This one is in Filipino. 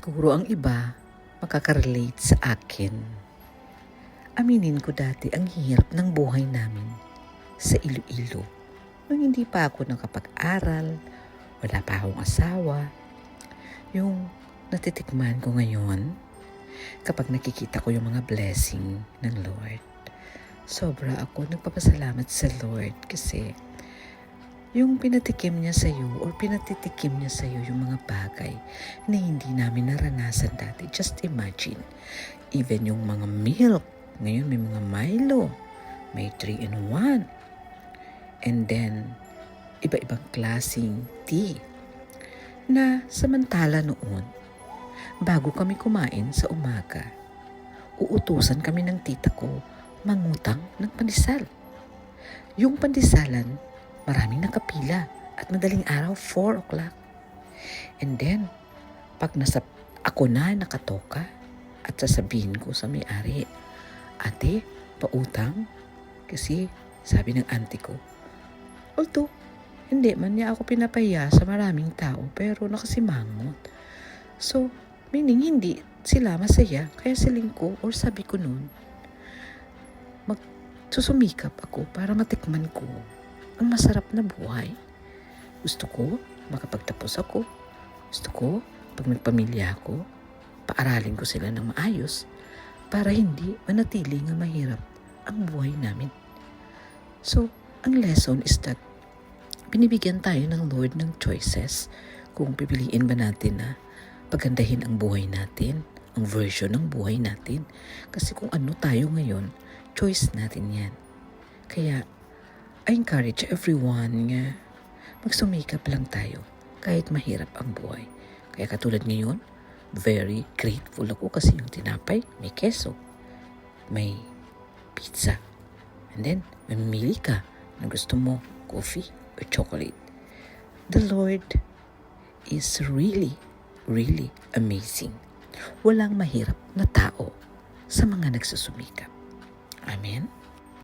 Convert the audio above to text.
Siguro ang iba makaka-relate sa akin. Aminin ko dati ang hirap ng buhay namin sa Iloilo. Nung hindi pa ako nakapag-aral, wala pa akong asawa. Yung natitikman ko ngayon, kapag nakikita ko yung mga blessing ng Lord, sobra ako nagpapasalamat sa Lord kasi yung pinatikim niya sa iyo or pinatitikim niya sa iyo yung mga bagay na hindi namin naranasan dati. Just imagine, even yung mga milk, ngayon may mga Milo, may 3-in-1, and then iba-ibang klaseng tea. Na samantala noon, bago kami kumain sa umaga, uutusan kami ng tita ko mangutang ng pandesal. Yung pandesalan, maraming nakapila at madaling araw, 4 o'clock. And then, pag ako na nakatoka at sasabihin ko sa may-ari, "Ate, pautang?" Kasi sabi ng auntie ko, although hindi man niya ako pinapahiya sa maraming tao pero nakasimangot. So, meaning hindi sila masaya kaya siling ko or sabi ko noon, susumikap ako para matikman ko ang masarap na buhay. Gusto ko makapagtapos ako. Gusto ko pag nagpamilya ako, paaralin ko sila ng maayos para hindi manatili nga mahirap ang buhay namin. So, ang lesson is that binibigyan tayo ng Lord ng choices kung pipiliin ba natin na pagandahin ang buhay natin, ang version ng buhay natin. Kasi kung ano tayo ngayon, choice natin yan. Kaya, I encourage everyone nga magsumikap lang tayo kahit mahirap ang buhay. Kaya katulad ngayon, very grateful ako kasi yung tinapay, may keso, may pizza. And then, mamimili ka na gusto mo, coffee or chocolate. The Lord is really, really amazing. Walang mahirap na tao sa mga nagsusumikap. Amen?